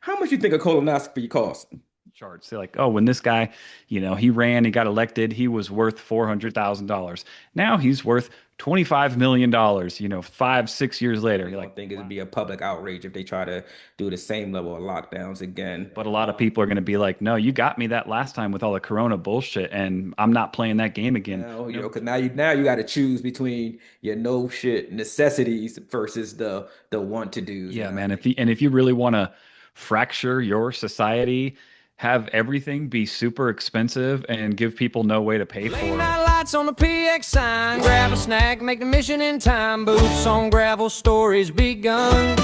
How much you think a colonoscopy costs? Charts. They're like, oh, when this guy, he ran, he got elected, he was worth $400,000. Now he's worth $25 million, 5, 6 years later. You You're like, don't think it'd wow. be a public outrage if they try to do the same level of lockdowns again? But a lot of people are going to be like, no, you got me that last time with all the Corona bullshit, and I'm not playing that game again. Now, You know, because now you got to choose between your no shit necessities versus the want to do's, yeah, man. man. If you really want to fracture your society, have everything be super expensive and give people no way to pay Late for it. night lights on the PX sign. Grab a snack, make the mission in time. Boots on gravel, stories begun.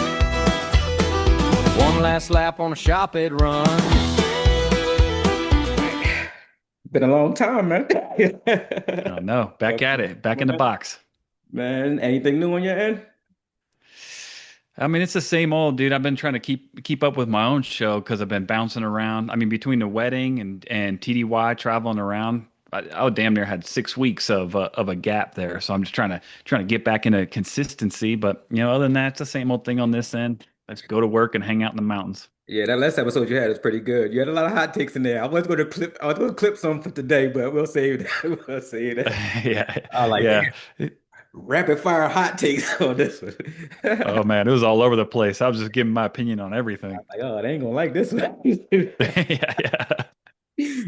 One last lap on a Shoppette Run. Been a long time, man. Oh, no, back at it, back in the box. Man, anything new on your end? I mean, it's the same old, dude. I've been trying to keep up with my own show because I've been bouncing around. I mean, between the wedding and TDY traveling around, I damn near had 6 weeks of a gap there. So I'm just trying to get back into consistency. But other than that, it's the same old thing on this end. Let's go to work and hang out in the mountains. Yeah, that last episode you had was pretty good. You had a lot of hot takes in there. I was going to clip some for today, but we'll save that. We'll save that. Yeah, I like yeah. that. Rapid fire hot takes on this one. Oh man, it was all over the place. I was just giving my opinion on everything. Like, oh, they ain't gonna like this one. Yeah, yeah.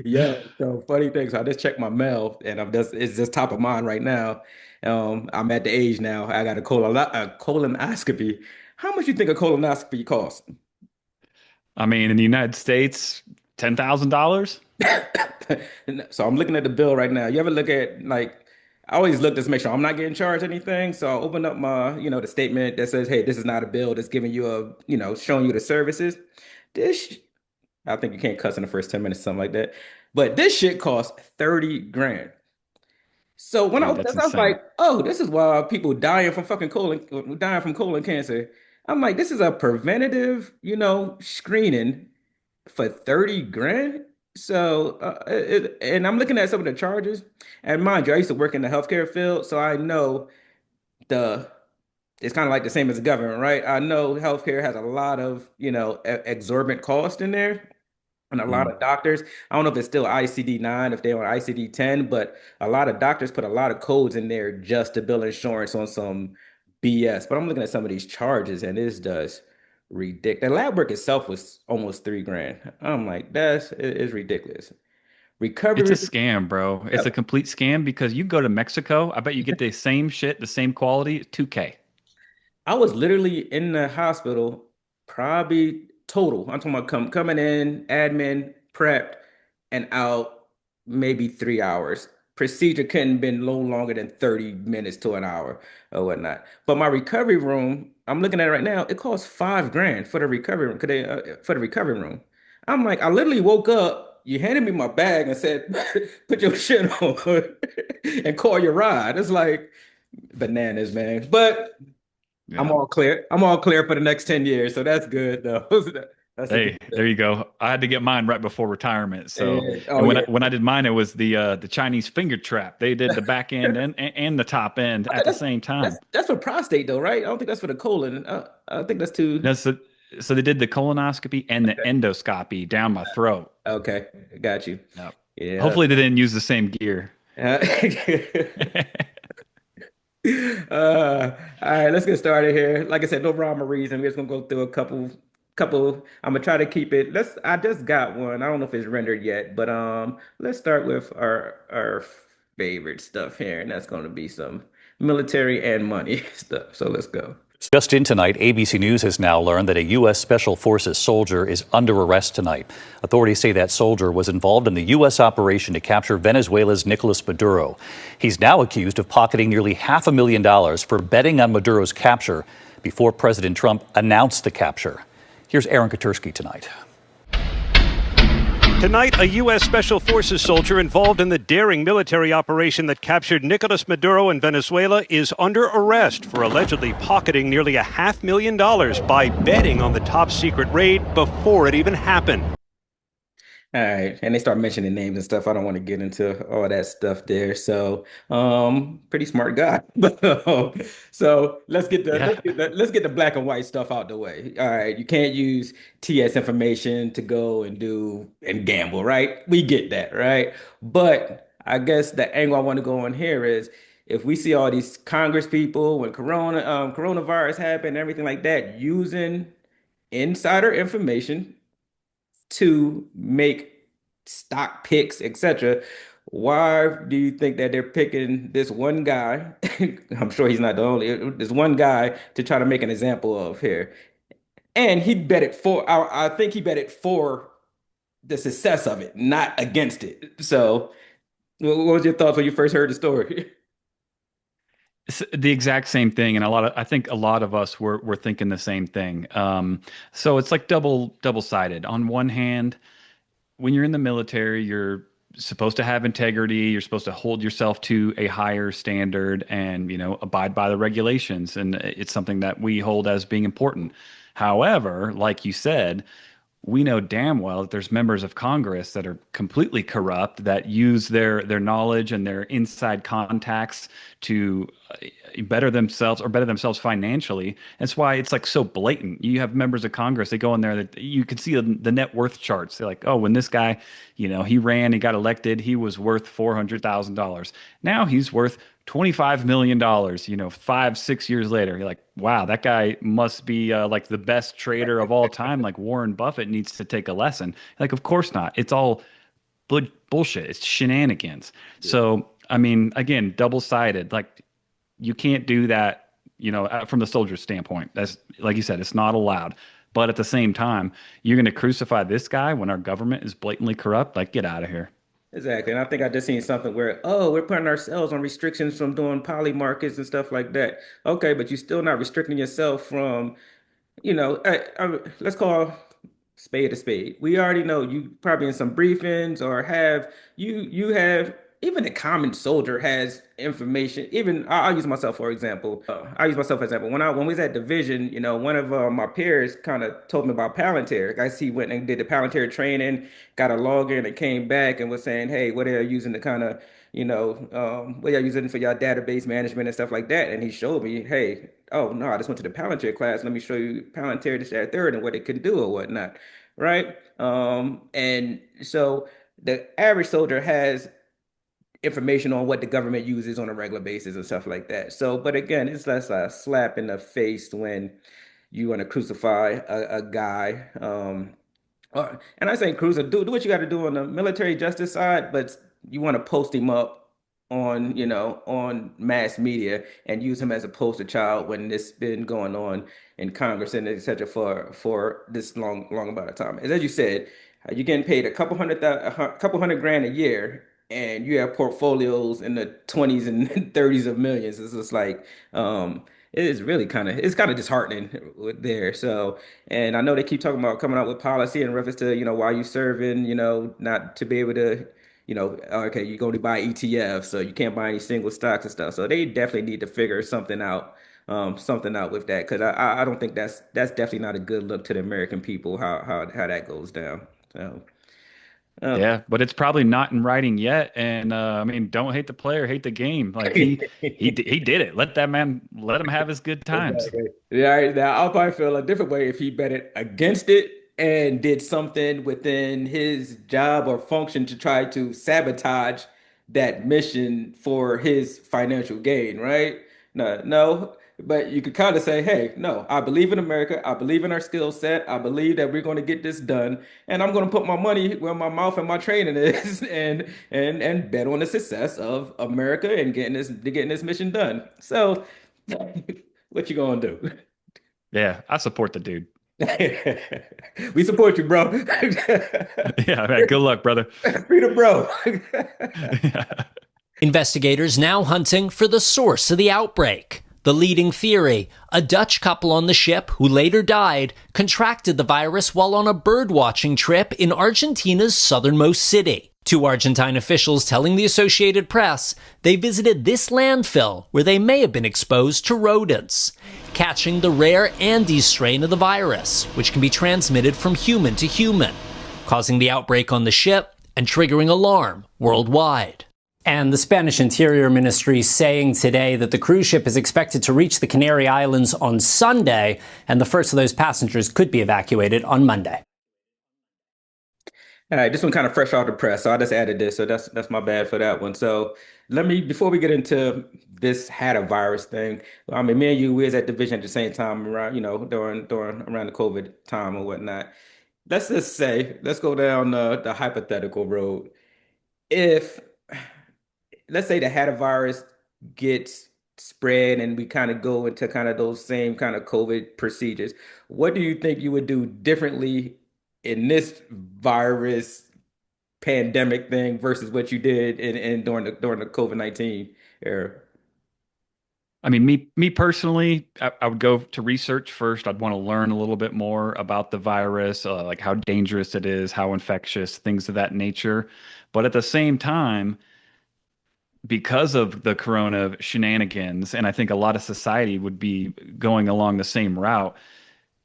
Yeah, so funny thing. So I just checked my mail and it's just top of mind right now. I'm at the age now. I got a colonoscopy. How much you think a colonoscopy costs? I mean, in the United States, $10,000. So I'm looking at the bill right now. You ever look at like I always look just to make sure I'm not getting charged anything. So I open up the statement that says, hey, this is not a bill that's giving you showing you the services. This I think you can't cuss in the first 10 minutes, something like that. But this shit costs 30 grand. So when I Dude, opened that's this, I was insane. like, oh, this is why people dying from colon cancer. I'm like, this is a preventative, screening for 30 grand. So, and I'm looking at some of the charges. And mind you, I used to work in the healthcare field, so I know the it's kind of like the same as the government, right? I know healthcare has a lot of, exorbitant cost in there and a lot Mhm. of doctors. I don't know if it's still ICD-9, if they're on ICD-10, but a lot of doctors put a lot of codes in there just to bill insurance on some BS. But I'm looking at some of these charges and this does ridiculous. The lab work itself was almost 3 grand. I'm like, it's ridiculous. It's a Recovery, scam, bro. yeah. It's a complete scam because you go to Mexico, I bet you get the same shit, the same quality, 2K. I was literally in the hospital, probably total. I'm talking about coming in, admin, prepped, and out maybe 3 hours. Procedure couldn't been no longer than 30 minutes to an hour or whatnot. But my recovery room, I'm looking at it right now, it costs 5 grand for the recovery room. For the recovery room. I'm like, I literally woke up, you handed me my bag and said, put your shit on and call your ride. It's like bananas, man. But I'm Yeah. all clear. I'm all clear for the next 10 years. So that's good though. That's a good Hey, there you go. I had to get mine right before retirement. So, thing. Oh and when yeah. I did mine, it was the Chinese finger trap. They did the back end and the top end I at think the that's same that's time. that's for prostate though, right? I don't think that's for the colon. I think that's too. That's the, so they did the colonoscopy and the endoscopy down my throat. Okay, got you. Yep. Yeah. Hopefully they didn't use the same gear. Uh, all right, let's get started here. Like I said, no rhyme or reason. We're just gonna go through a couple. I'm gonna try to keep it. I just got one. I don't know if it's rendered yet, but let's start with our favorite stuff here, and that's gonna be some military and money stuff. So let's go. Just in tonight, ABC News has now learned that a U.S. Special Forces soldier is under arrest tonight. Authorities say that soldier was involved in the U.S. operation to capture Venezuela's Nicolás Maduro. He's now accused of pocketing nearly $500,000 for betting on Maduro's capture before President Trump announced the capture. Here's Aaron Katersky tonight. Tonight, a U.S. Special Forces soldier involved in the daring military operation that captured Nicolás Maduro in Venezuela is under arrest for allegedly pocketing nearly $500,000 by betting on the top secret raid before it even happened. All right, and they start mentioning names and stuff. I don't want to get into all that stuff there. So, pretty smart guy. But so Yeah. let's get the black and white stuff out the way. All right, you can't use TS information to go and do and gamble, right? We get that, right? But I guess the angle I want to go on here is if we see all these Congress people when coronavirus happened, everything like that, using insider information to make stock picks, etc. Why do you think that they're picking this one guy? I'm sure he's not the only, this one guy to try to make an example of here. And he bet it for, I think he bet it for the success of it, not against it. So, what was your thoughts when you first heard the story? It's the exact same thing, and I think a lot of us were thinking the same thing. So it's like double sided. On one hand, when you're in the military, you're supposed to have integrity. You're supposed to hold yourself to a higher standard and, abide by the regulations. And it's something that we hold as being important. However, like you said, we know damn well that there's members of Congress that are completely corrupt that use their knowledge and their inside contacts to better themselves financially. That's why it's like so blatant. You have members of Congress, they go in there that you can see the net worth charts. They're like, oh, when this guy, he ran, he got elected, he was worth $400,000. Now he's worth $25 million, 5, 6 years later. You're like, wow, that guy must be like the best trader of all time. Like Warren Buffett needs to take a lesson. Like, of course not. It's all bullshit. It's shenanigans. So, I mean, again, double-sided. Like, you can't do that, from the soldier's standpoint. That's, like you said, it's not allowed. But at the same time, you're going to crucify this guy when our government is blatantly corrupt? Like, get out of here. Exactly. And I think I just seen something where, oh, we're putting ourselves on restrictions from doing Polymarkets and stuff like that. Okay, but you're still not restricting yourself from let's call spade a spade. We already know you probably in some briefings or you have even the common soldier has information. Even I'll use myself for example. I'll use myself for example. When we was at division, one of my peers kind of told me about Palantir. I see went and did the Palantir training, got a login and came back and was saying, hey, what are you using to kind of what are you using for your database management and stuff like that? And he showed me, hey, oh no, I just went to the Palantir class. Let me show you Palantir this, that, third, and what it can do or whatnot, right? And so the average soldier has information on what the government uses on a regular basis and stuff like that. So, but again, it's less a slap in the face when you want to crucify a guy. And I say cruiser, do what you got to do on the military justice side, but you want to post him up on, on mass media and use him as a poster child when this been going on in Congress and et cetera for this long amount of time. As you said, you're getting paid a couple hundred grand a year, and you have portfolios in the 20s and 30s of millions. It's just like, it is really it's kind of disheartening with there. So, and I know they keep talking about coming out with policy in reference to, why you serving, not to be able to, okay, you go to buy ETFs, so you can't buy any single stocks and stuff. So they definitely need to figure something out with that, because I don't think that's definitely not a good look to the American people how that goes down. So, Yeah, but it's probably not in writing yet. And I mean, don't hate the player, hate the game. Like he did it. Let him have his good times. exactly. Yeah, now I'll probably feel a different way if he bet it against it and did something within his job or function to try to sabotage that mission for his financial gain, right? No, no. But you could kind of say, hey, no, I believe in America. I believe in our skill set. I believe that we're going to get this done. And I'm going to put my money where my mouth and my training is and bet on the success of America and getting this mission done. So what you gonna do? Yeah, I support the dude. We support you, bro. Yeah, man, good luck, brother. Freedom, bro. Yeah. Investigators now hunting for the source of the outbreak. The leading theory, a Dutch couple on the ship who later died contracted the virus while on a bird-watching trip in Argentina's southernmost city. Two Argentine officials telling the Associated Press they visited this landfill where they may have been exposed to rodents, catching the rare Andes strain of the virus, which can be transmitted from human to human. causing the outbreak on the ship and triggering alarm worldwide. And the Spanish Interior Ministry saying today that the cruise ship is expected to reach the Canary Islands on Sunday, and the first of those passengers could be evacuated on Monday. All right, this one kind of fresh off the press, so I just added this, so that's my bad for that one. So let me, before we get into this Hantavirus thing, I mean, me and you, we was at division at the same time around, during around the COVID time or whatnot. Let's just say, let's go down the hypothetical road. If let's say the Hantavirus gets spread and we kind of go into kind of those same kind of COVID procedures, what do you think you would do differently in this virus pandemic thing versus what you did in during the COVID-19 era? I mean, me personally, I would go to research first. I'd want to learn a little bit more about the virus, like how dangerous it is, how infectious, things of that nature. But at the same time, because of the corona shenanigans, and I think a lot of society would be going along the same route,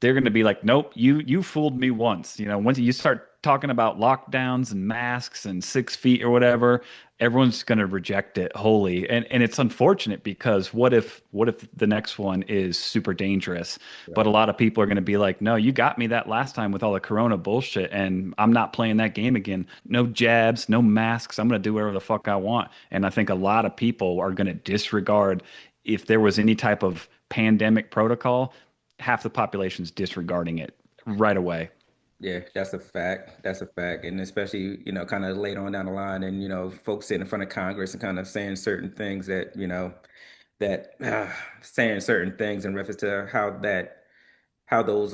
they're going to be like, nope, you fooled me once. Once you start talking about lockdowns and masks and 6 feet or whatever, everyone's going to reject it wholly. And it's unfortunate because what if the next one is super dangerous? But a lot of people are going to be like, no, you got me that last time with all the corona bullshit, and I'm not playing that game again. No jabs, no masks. I'm going to do whatever the fuck I want. And I think a lot of people are going to disregard if there was any type of pandemic protocol. Half the population's disregarding it right away. Yeah, that's a fact. That's a fact. And especially, kind of later on down the line and, folks sitting in front of Congress and kind of saying certain things that, that saying certain things in reference to how those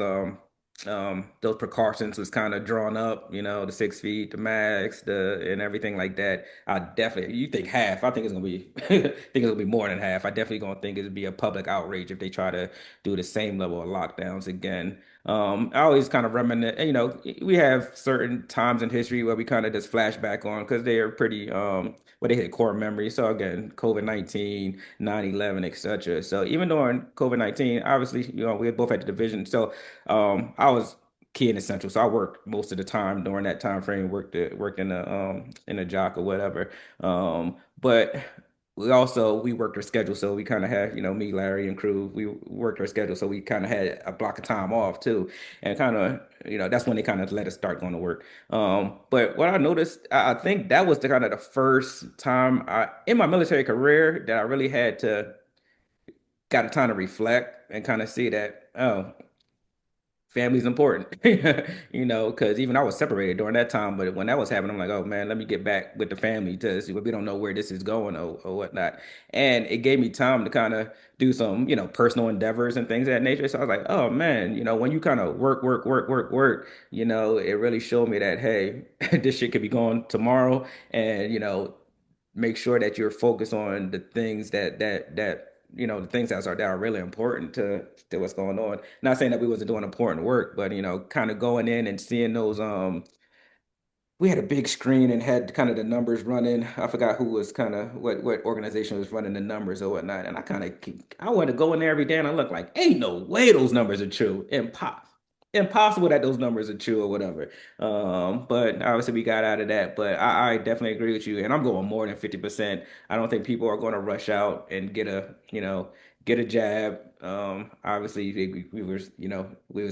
precautions was kind of drawn up, the 6 feet, the max, the and everything like that. I definitely you think half. I think it's gonna be I think it's gonna be more than half. I definitely gonna think it'd be a public outrage if they try to do the same level of lockdowns again. I always kind of reminisce, we have certain times in history where we kind of just flash back on because they are pretty what they hit core memory. So again, COVID-19, 9/11, etc. So even during COVID-19, obviously, we both had the division. So I was key in essential, so I worked most of the time during that time frame. Worked in a jock or whatever. But we worked our schedule, so we kind of had me, Larry, and crew. We worked our schedule, so we kind of had a block of time off too, and kind of that's when they kind of let us start going to work. But what I noticed, I think that was the kind of the first time in my military career that I really had to got a time to reflect and kind of see that, oh, family's important, because even I was separated during that time. But when that was happening, I'm like, oh man, let me get back with the family to see, we don't know where this is going or whatnot. And it gave me time to kind of do some, personal endeavors and things of that nature. So I was like, oh man, when you kind of work, work, work, work, work, it really showed me that, hey, this shit could be gone tomorrow. And, make sure that you're focused on the things the things that are really important to what's going on. Not saying that we wasn't doing important work, but kind of going in and seeing those. We had a big screen and had kind of the numbers running. I forgot who was kind of what organization was running the numbers or whatnot. And I wanted to go in there every day and I look like, ain't no way those numbers are true. Impossible that those numbers are true or whatever. But obviously we got out of that. But I definitely agree with you, and I'm going more than 50%. I don't think people are going to rush out and get a jab. Obviously we was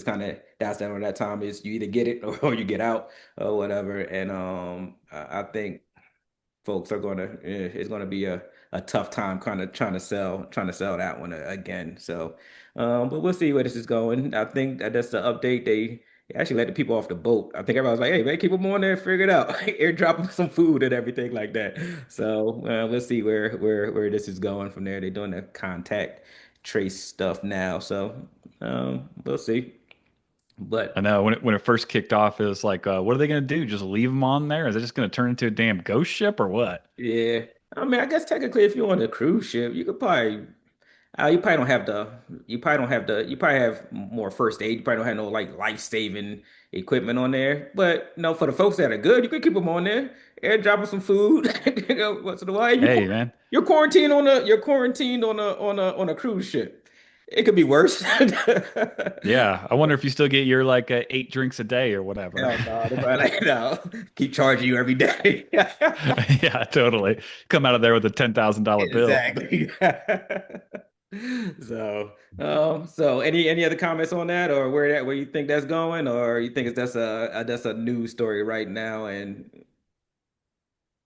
kind of that's down at that time is you either get it or you get out or whatever. And I think folks are it's gonna be a tough time kind of trying to sell that one again. So but we'll see where this is going. I think that's the update. They actually let the people off the boat. I think everybody was like, hey man, keep them on there, figure it out. Airdrop them some food and everything like that. So we'll see where this is going from there. They're doing the contact trace stuff now. So we'll see. I But know when it first kicked off, it was like, what are they going to do? Just leave them on there? Is it just going to turn into a damn ghost ship or what? yeah, I mean, I guess technically, if you're on a cruise ship, you could probably you probably don't have you probably have more first aid. You probably don't have no like life-saving equipment on there. But for the folks that are good, you could keep them on there. Airdrop them some food. Once in a while, Hey, man. you're quarantined on a cruise ship. it could be worse. Yeah, I wonder if you still get your like 8 drinks a day or whatever. Hell no, they probably like, no, keep charging you every day. Yeah, totally. Come out of there with a $10,000 bill. Exactly. So any other comments on that, or where you think that's going, or you think it's that's a news story right now? And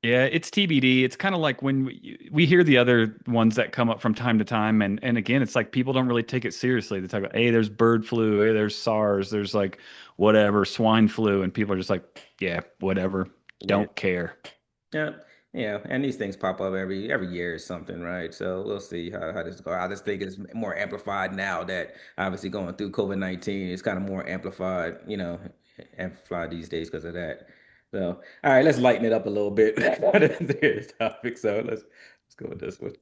Yeah, it's TBD. It's kind of like when we hear the other ones that come up from time to time, and again, it's like people don't really take it seriously. They talk about, hey, there's bird flu, hey, there's SARS, there's like whatever, swine flu, and people are just like, yeah, whatever, yeah, don't care. yeah, yeah, and these things pop up every year or something, right? So we'll see how this goes. I just think it's more amplified now that obviously going through COVID-19, it's kind of more amplified, amplified these days because of that. So, all right, let's lighten it up a little bit. Serious topic. So let's go with this one.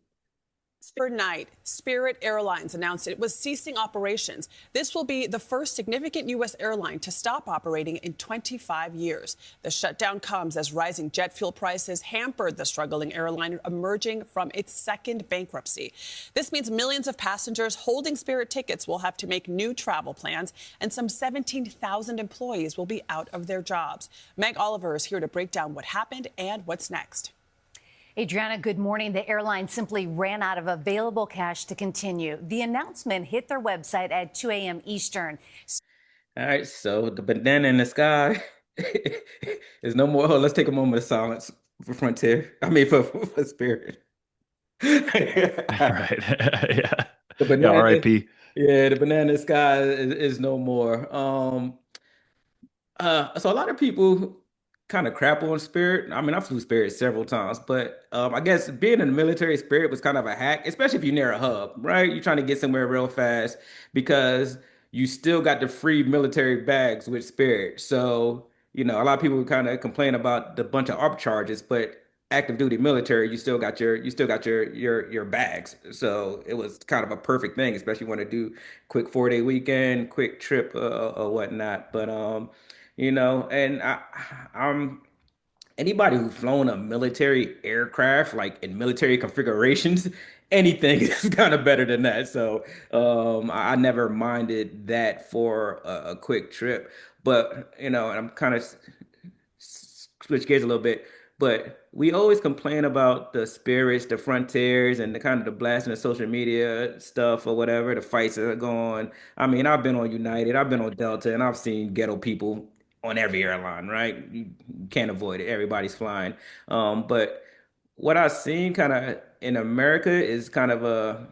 Overnight, Spirit Airlines announced it was ceasing operations. This will be the first significant U.S. airline to stop operating in 25 years. The shutdown comes as rising jet fuel prices hampered the struggling airline emerging from its second bankruptcy. This means millions of passengers holding Spirit tickets will have to make new travel plans, and some 17,000 employees will be out of their jobs. Meg Oliver is here to break down what happened and what's next. Adriana, good morning. The airline simply ran out of available cash to continue. The announcement hit their website at 2 a.m. Eastern. All right, so the banana in the sky is no more. Oh, let's take a moment of silence for Frontier. I mean, for Spirit. Right. Yeah. The Yeah, banana, RIP. yeah, the banana in the sky is no more. So a lot of people kind of crap on Spirit. I mean, I flew Spirit several times, but I guess being in the military, Spirit was kind of a hack, especially if you're near a hub, right? You're trying to get somewhere real fast because you still got the free military bags with Spirit. So, a lot of people kind of complain about the bunch of ARP charges, but active duty military, you still got your bags. So it was kind of a perfect thing, especially when to do quick 4 day weekend, quick trip or whatnot. But and I'm anybody who's flown a military aircraft, like in military configurations, anything is kind of better than that. So I never minded that for a quick trip. But and I'm kind of switch gears a little bit, but we always complain about the spirits, the frontiers, and the kind of the blasting of social media stuff or whatever, the fights that are going. I mean, I've been on United, I've been on Delta, and I've seen ghetto people on every airline, right? You can't avoid it. Everybody's flying. But what I've seen kind of in America is kind of a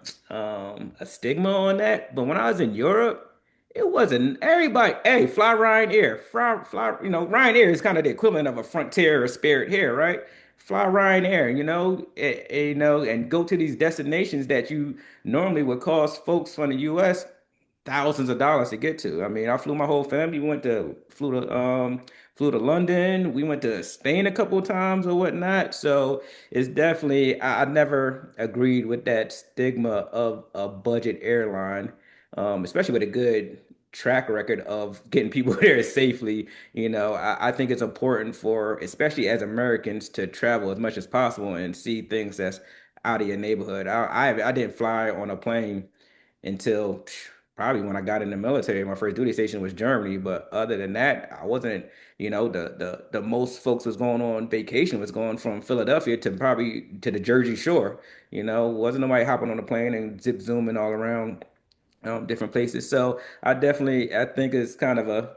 stigma on that. But when I was in Europe, it wasn't everybody. Hey, fly Ryanair. Fly. Ryanair is kind of the equivalent of a Frontier or Spirit here, right? Fly Ryanair. And go to these destinations that you normally would cost folks from the U.S. thousands of dollars to get to. I mean, I flew my whole family. We flew to London. We went to Spain a couple of times or whatnot. So it's definitely I never agreed with that stigma of a budget airline, especially with a good track record of getting people there safely. I think it's important for, especially as Americans, to travel as much as possible and see things that's out of your neighborhood. I didn't fly on a plane until probably when I got in the military. My first duty station was Germany, but other than that, I wasn't, the most folks was going on vacation was going from Philadelphia to probably to the Jersey Shore. Wasn't nobody hopping on a plane and zip zooming all around different places. So I think it's kind of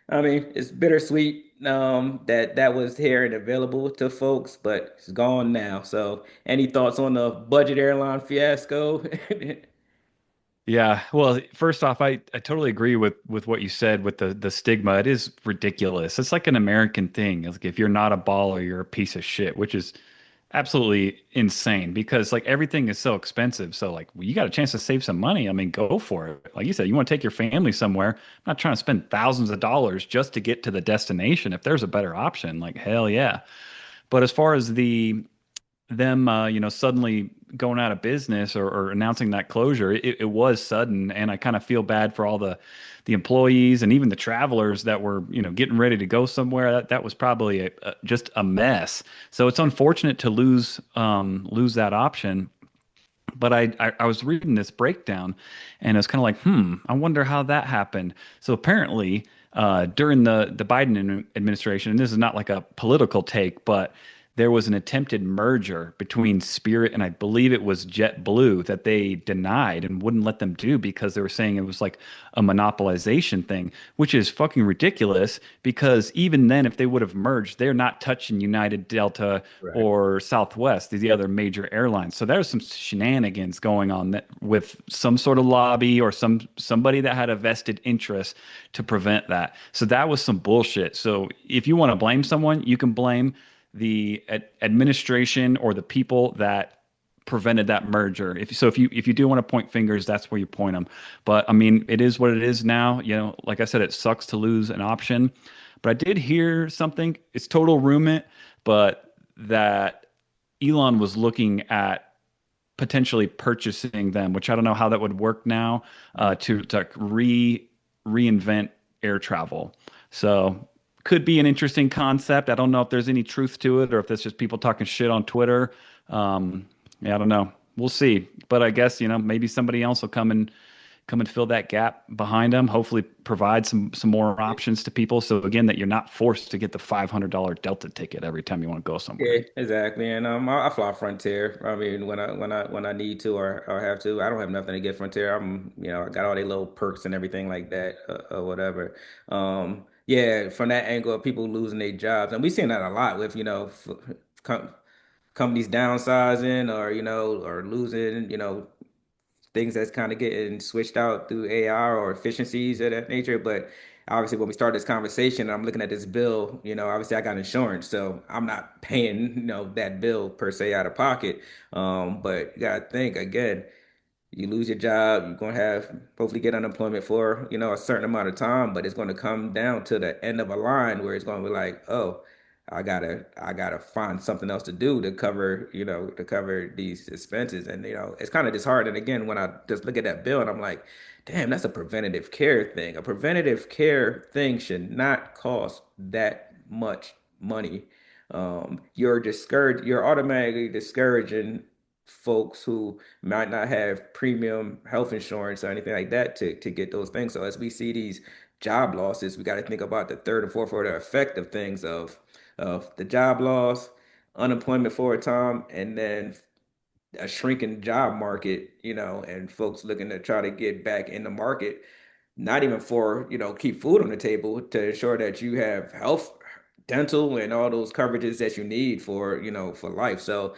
I mean, it's bittersweet that was here and available to folks, but it's gone now. So any thoughts on the budget airline fiasco? Yeah, well, first off, I totally agree with what you said with the stigma. It is ridiculous. It's like an American thing. It's like if you're not a baller, you're a piece of shit, which is absolutely insane because like everything is so expensive. So like you got a chance to save some money. I mean, go for it. Like you said, you want to take your family somewhere. I'm not trying to spend thousands of dollars just to get to the destination. If there's a better option, like hell yeah. But as far as them suddenly going out of business or announcing that closure, it was sudden, and I kind of feel bad for all the employees and even the travelers that were getting ready to go somewhere. That was probably just a mess. So it's unfortunate to lose that option. But I was reading this breakdown, and I was kind of like, I wonder how that happened. So apparently, during the Biden administration, and this is not like a political take, but there was an attempted merger between Spirit and I believe it was JetBlue that they denied and wouldn't let them do because they were saying it was like a monopolization thing, which is fucking ridiculous because even then, if they would have merged, they're not touching United, Delta, Right. or Southwest, the other major airlines. So there's some shenanigans going on that, with some sort of lobby or somebody that had a vested interest to prevent that. So that was some bullshit. So if you want to blame someone, you can blame the administration or the people that prevented that merger. If you do want to point fingers, that's where you point them. But I mean, it is what it is now. You know, like I said, it sucks to lose an option. But I did hear something. It's total rumor, but that Elon was looking at potentially purchasing them, which I don't know how that would work now, to reinvent air travel. So could be an interesting concept. I don't know if there's any truth to it or if that's just people talking shit on Twitter. Yeah, I don't know. We'll see. But I guess, maybe somebody else will come and fill that gap behind them. Hopefully provide some more options to people. So again, that you're not forced to get the $500 Delta ticket every time you want to go somewhere. Yeah, exactly. And I fly Frontier. I mean, when I need to or have to, I don't have nothing against Frontier. I got all the little perks and everything like that, or whatever. Yeah, from that angle of people losing their jobs, and we've seen that a lot with, com companies downsizing or losing, things that's kind of getting switched out through AI or efficiencies of that nature. But obviously, when we start this conversation, I'm looking at this bill, obviously I got insurance, so I'm not paying, that bill per se out of pocket. But you gotta think again, you lose your job, you're gonna have hopefully get unemployment for, a certain amount of time, but it's gonna come down to the end of a line where it's gonna be like, oh, I gotta find something else to do to cover these expenses. And it's kind of disheartening again when I just look at that bill and I'm like, damn, that's a preventative care thing. A preventative care thing should not cost that much money. You're automatically discouraging folks who might not have premium health insurance or anything like that to get those things. So as we see these job losses, we got to think about the third and fourth order effect of things of the job loss, unemployment for a time, and then a shrinking job market, and folks looking to try to get back in the market, not even for, keep food on the table to ensure that you have health, dental, and all those coverages that you need for, for life. So,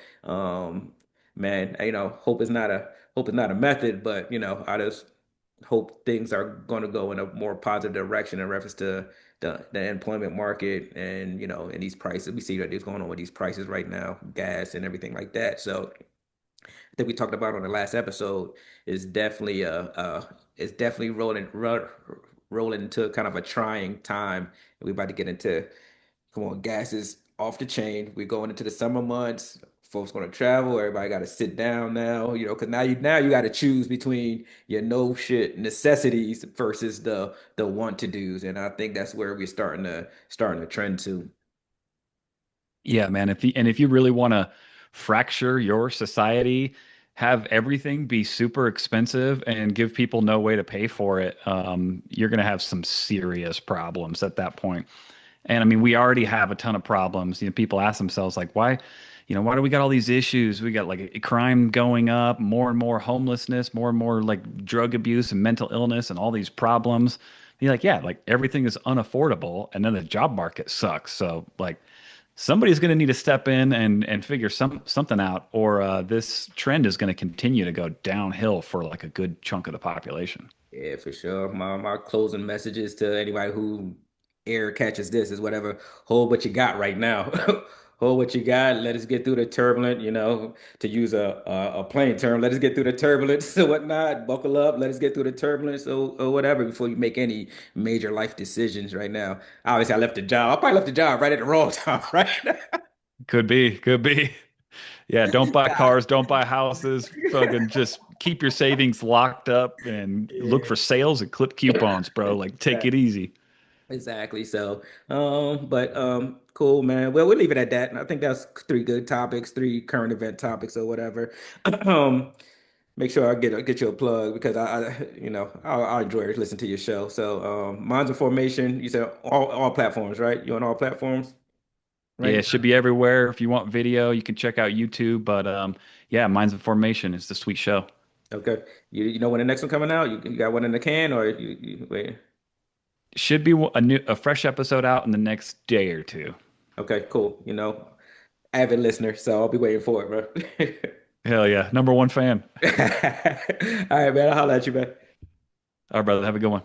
man, hope is not a method, but I just hope things are going to go in a more positive direction in reference to the employment market and these prices. We see that there's going on with these prices right now, gas and everything like that. So I think we talked about on the last episode is definitely it's definitely rolling into kind of a trying time. And we're about to get into, come on, gas is off the chain. We're going into the summer months. Folks going to travel. Everybody got to sit down now, because now you got to choose between your no shit necessities versus the want to do's. And I think that's where we're starting to trend to. Yeah, man. If you really want to fracture your society, have everything be super expensive and give people no way to pay for it, you're gonna have some serious problems at that point. And I mean, we already have a ton of problems. People ask themselves like, why do we got all these issues? We got like crime going up, more and more homelessness, more and more like drug abuse and mental illness and all these problems. You're like, yeah, like everything is unaffordable, and then the job market sucks. So like somebody's going to need to step in and figure something out, or this trend is going to continue to go downhill for like a good chunk of the population. Yeah, for sure. My closing messages to anybody who air catches this is whatever, hold what you got right now. Hold what you got. Let us get through the turbulent, to use a plain term. Let us get through the turbulence or whatnot. Buckle up. Let us get through the turbulence or whatever before you make any major life decisions right now. Obviously, I left the job. I probably left the job right at the wrong time, right? Could be, could be. Yeah, don't buy cars, don't buy houses. Fucking just keep your savings locked up and look Yeah. for sales and clip coupons, bro. Like take it easy. Exactly. So, but cool, man. Well, we'll leave it at that. And I think that's three good topics, three current event topics or whatever. Um, make sure I get you a plug because I enjoy listening to your show. So Minds of Formation, you said all platforms, right? You on all platforms right Yeah, now? it should be everywhere. If you want video, you can check out YouTube. But yeah, Minds of Formation is the sweet show. Okay. You know when the next one coming out? You got one in the can or you wait? Should be a fresh episode out in the next day or two. Okay, cool. Avid listener, so I'll be waiting for it, bro. Hell yeah, number one fan. All right, man. I'll holler at you, man. All right, brother. Have a good one.